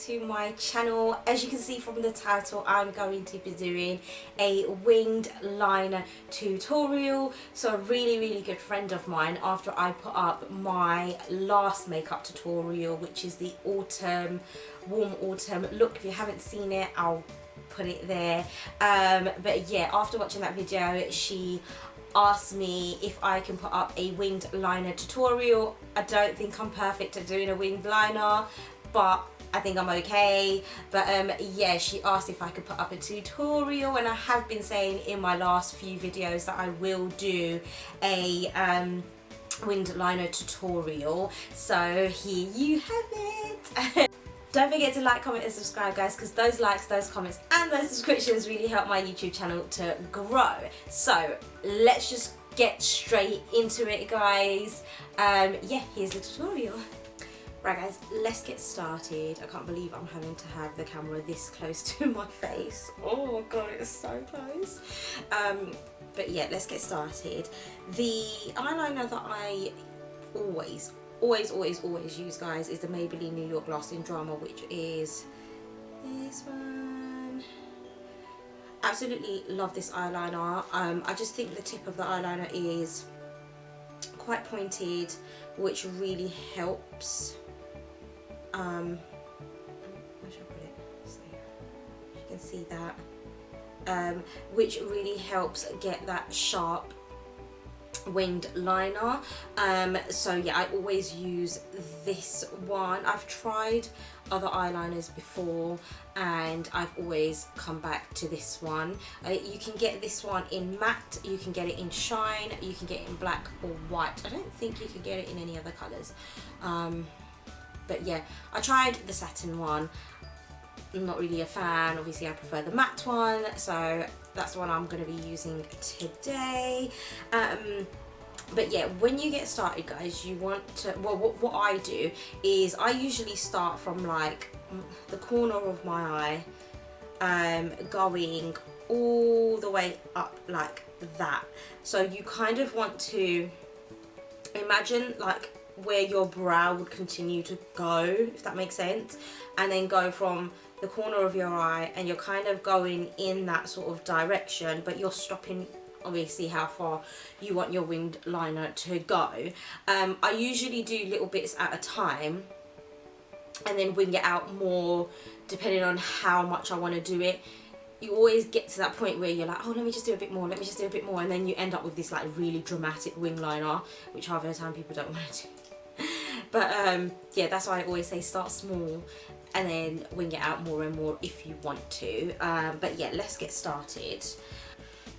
to my channel. As you can see from the title, I'm going to be doing a winged liner tutorial. So a really good friend of mine, after I put up my last makeup tutorial, which is the autumn, warm autumn look, if you haven't seen it, I'll put it there. But yeah, after watching that video, she asked me if I can put up a winged liner tutorial. I don't think I'm perfect at doing a winged liner, but I think I'm okay. But yeah, she asked if I could put up a tutorial, and I have been saying in my last few videos that I will do a winged liner tutorial. So here you have it. Don't forget to like, comment and subscribe, guys, because those likes, those comments and those subscriptions really help my YouTube channel to grow. So let's just get straight into it, guys. Yeah, here's the tutorial. Right guys, let's get started. I can't believe I'm having to have the camera this close to my face. Oh god, it's so close. But yeah, let's get started. The eyeliner that I always use, guys, is the Maybelline New York Lasting Drama, which is this one. Absolutely love this eyeliner. I just think the tip of the eyeliner is quite pointed, which really helps. Where should I put it? So, you can see that. Which really helps get that sharp winged liner. So yeah, I always use this one. I've tried other eyeliners before and I've always come back to this one. You can get this one in matte, you can get it in shine, you can get it in black or white. I don't think you can get it in any other colours. But yeah, I tried the satin one. I'm not really a fan. Obviously I prefer the matte one, so that's the one I'm going to be using today. But yeah, when you get started, guys, you want to, well, what I do is I usually start from like the corner of my eye, going all the way up like that. So you kind of want to imagine like where your brow would continue to go, if that makes sense, and then go from the corner of your eye, and you're kind of going in that sort of direction, but you're stopping obviously how far you want your winged liner to go. I usually do little bits at a time and then wing it out more depending on how much I want to do it. You always get to that point where you're like, oh, let me just do a bit more, let me just do a bit more, and then you end up with this like really dramatic wing liner, which half of the time people don't want to do. But yeah, that's why I always say start small and then wing it out more and more if you want to. But yeah, let's get started.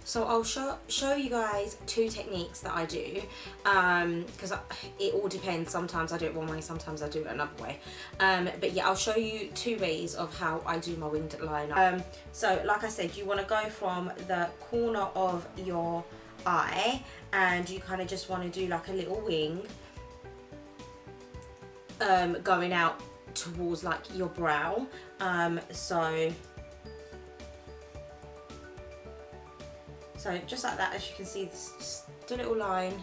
So I'll show you guys two techniques that I do, because it all depends. Sometimes I do it one way, sometimes I do it another way. But yeah, I'll show you two ways of how I do my winged liner. So like I said, you want to go from the corner of your eye and you kind of just want to do like a little wing, going out towards like your brow. So just like that, as you can see, this just a little line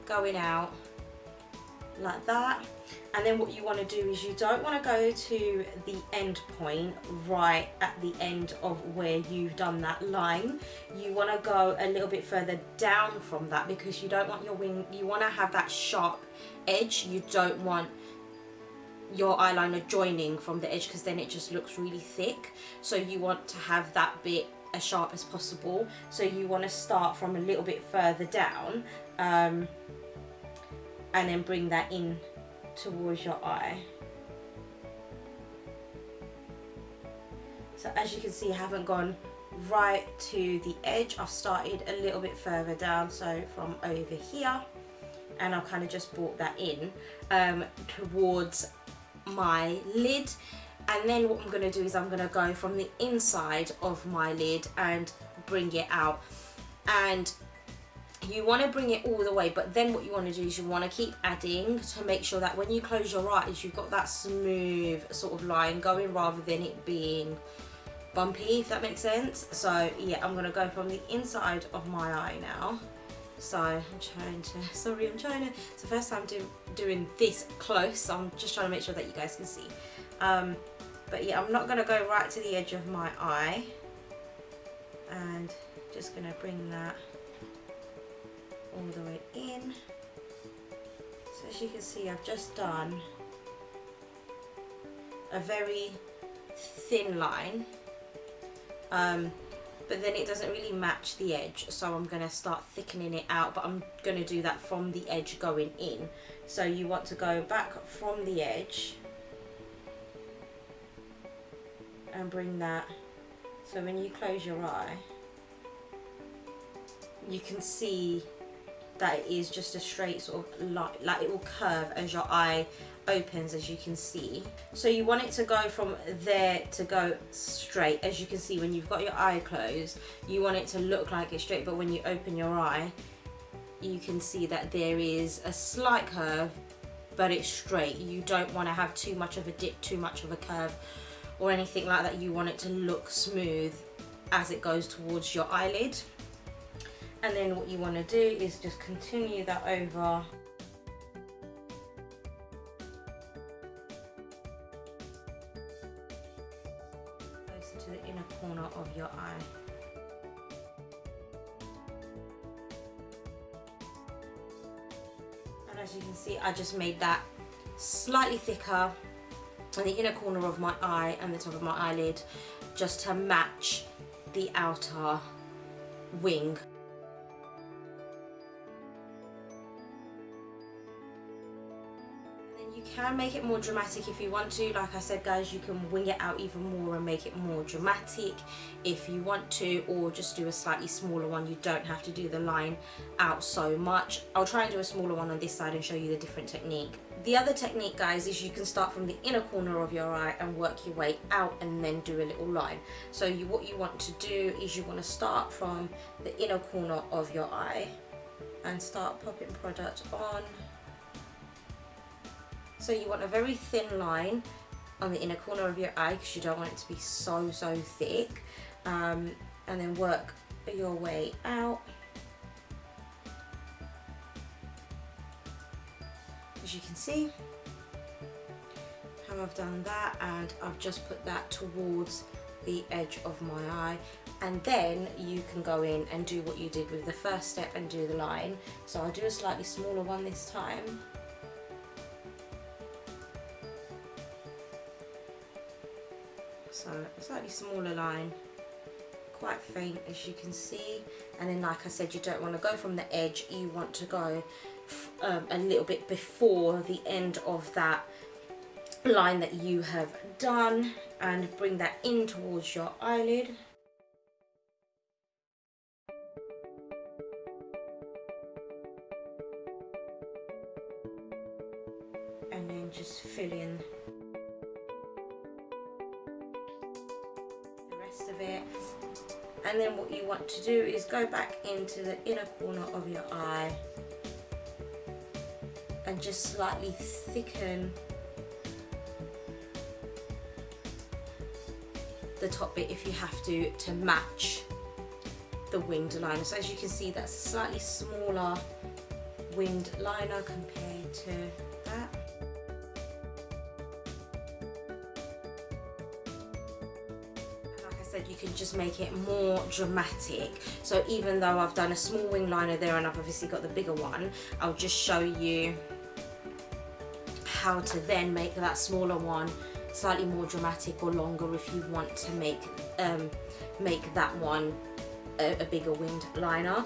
going out like that. And then what you want to do is you don't want to go to the end point right at the end of where you've done that line. You want to go a little bit further down from that, because you don't want your wing, you want to have that sharp edge. You don't want your eyeliner joining from the edge, because then it just looks really thick. So you want to have that bit as sharp as possible. So you want to start from a little bit further down, and then bring that in towards your eye. So as you can see, I haven't gone right to the edge. I've started a little bit further down, so from over here, and I've kind of just brought that in towards my lid. And then what I'm going to do is I'm going to go from the inside of my lid and bring it out. And you want to bring it all the way, but then what you want to do is you want to keep adding to make sure that when you close your eyes, you've got that smooth sort of line going rather than it being bumpy, if that makes sense. So yeah, I'm going to go from the inside of my eye now. So it's the first time doing this close, so I'm just trying to make sure that you guys can see. But yeah, I'm not going to go right to the edge of my eye, and just going to bring that all the way in. So as you can see, I've just done a very thin line, but then it doesn't really match the edge, so I'm going to start thickening it out, but I'm going to do that from the edge going in. So you want to go back from the edge and bring that, so when you close your eye you can see that it is just a straight sort of line, like it will curve as your eye opens, as you can see. So you want it to go from there to go straight. As you can see, when you've got your eye closed, you want it to look like it's straight, but when you open your eye, you can see that there is a slight curve, but it's straight. You don't want to have too much of a dip, too much of a curve, or anything like that. You want it to look smooth as it goes towards your eyelid. And then what you want to do is just continue that over. Closer to the inner corner of your eye. And as you can see, I just made that slightly thicker on the inner corner of my eye and the top of my eyelid, just to match the outer wing. You can make it more dramatic if you want to. Like I said, guys, you can wing it out even more and make it more dramatic if you want to, or just do a slightly smaller one. You don't have to do the line out so much. I'll try and do a smaller one on this side and show you the different technique. The other technique, guys, is you can start from the inner corner of your eye and work your way out and then do a little line. So what you want to do is you want to start from the inner corner of your eye and start popping product on. So you want a very thin line on the inner corner of your eye because you don't want it to be so thick, and then work your way out. As you can see how I've done that, and I've just put that towards the edge of my eye, and then you can go in and do what you did with the first step and do the line. So I'll do a slightly smaller one this time. So a slightly smaller line, quite faint as you can see, and then like I said, you don't want to go from the edge, you want to go a little bit before the end of that line that you have done, and bring that in towards your eyelid. And then just fill in of it. And then what you want to do is go back into the inner corner of your eye and just slightly thicken the top bit if you have to match the winged liner. So as you can see, that's a slightly smaller winged liner compared to that. You can just make it more dramatic. So even though I've done a small wing liner there and I've obviously got the bigger one, I'll just show you how to then make that smaller one slightly more dramatic or longer if you want to make that one a bigger winged liner.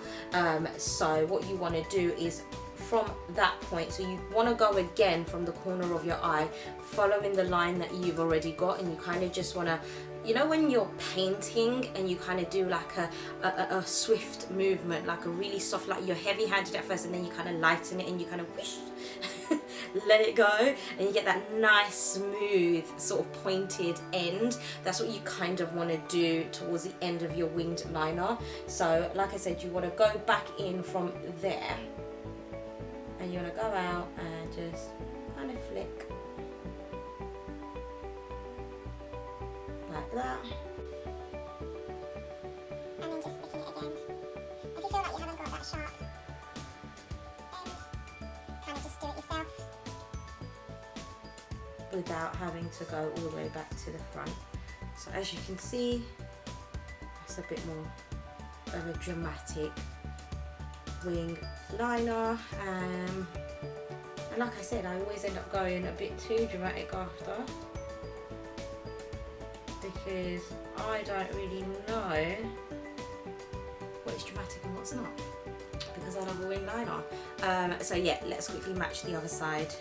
So what you want to do is from that point, so you want to go again from the corner of your eye, following the line that you've already got, and you kind of just want to, you know, when you're painting and you kind of do like a swift movement, like a really soft, like you're heavy handed at first and then you kind of lighten it and you kind of whoosh, let it go, and you get that nice smooth sort of pointed end. That's what you kind of want to do towards the end of your winged liner. So like I said, you want to go back in from there and you want to go out and just kind of flick like that. And then just sticking it again. If you feel like you haven't got that sharp end, kind of just do it yourself. without having to go all the way back to the front. So as you can see, it's a bit more of a dramatic wing liner, and like I said, I always end up going a bit too dramatic after, because I don't really know what is dramatic and what's not, because I love a wing liner. So yeah, let's quickly match the other side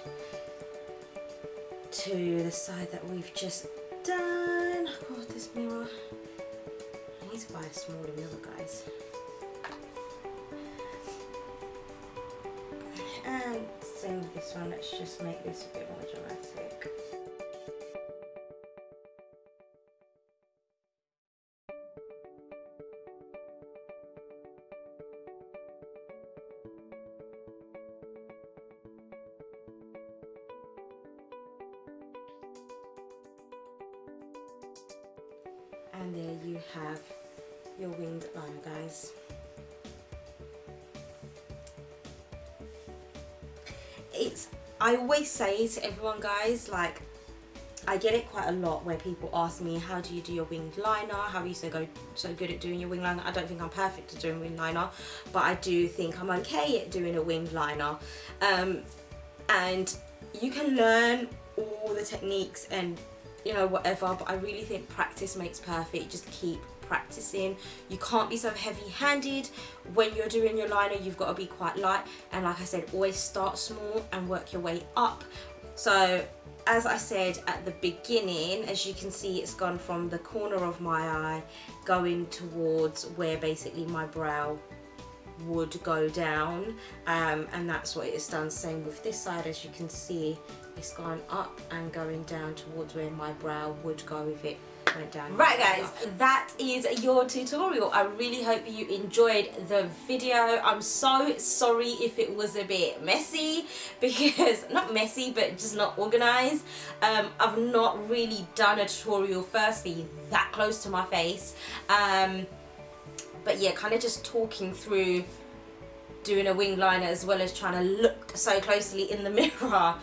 to the side that we've just done. God, this mirror, I need to buy a smaller mirror, guys. And same with this one, let's just make this a bit more dramatic. And there you have your winged liner, guys. I always say to everyone, guys, like, I get it quite a lot where people ask me, how do you do your winged liner? How are you so good at doing your winged liner? I don't think I'm perfect at doing winged liner, but I do think I'm okay at doing a winged liner. And you can learn all the techniques and, you know, whatever, but I really think practice makes perfect. Just keep practicing. You can't be so heavy-handed when you're doing your liner. You've got to be quite light, and like I said, always start small and work your way up. So as I said at the beginning, as you can see, it's gone from the corner of my eye going towards where basically my brow would go down, and that's what it's done. Same with this side, as you can see, it's gone up and going down towards where my brow would go if it went down. Right, guys, that is your tutorial. I really hope you enjoyed the video. I'm so sorry if it was a bit messy, because not messy but just not organized. I've not really done a tutorial firstly that close to my face, but yeah, kind of just talking through doing a wing liner as well as trying to look so closely in the mirror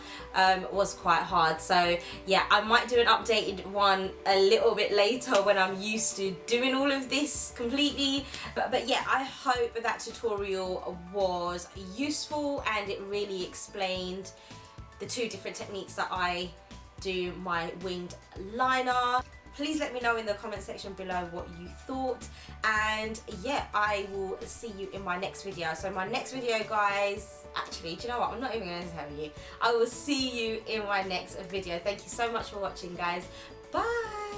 was quite hard. So yeah, I might do an updated one a little bit later when I'm used to doing all of this completely, but yeah, I hope that tutorial was useful and it really explained the two different techniques that I do my winged liner. Please let me know in the comment section below what you thought, and yeah, I will see you in my next video. So my next video, guys, actually, do you know what, I'm not even going to tell you. I will see you in my next video. Thank you so much for watching, guys. Bye.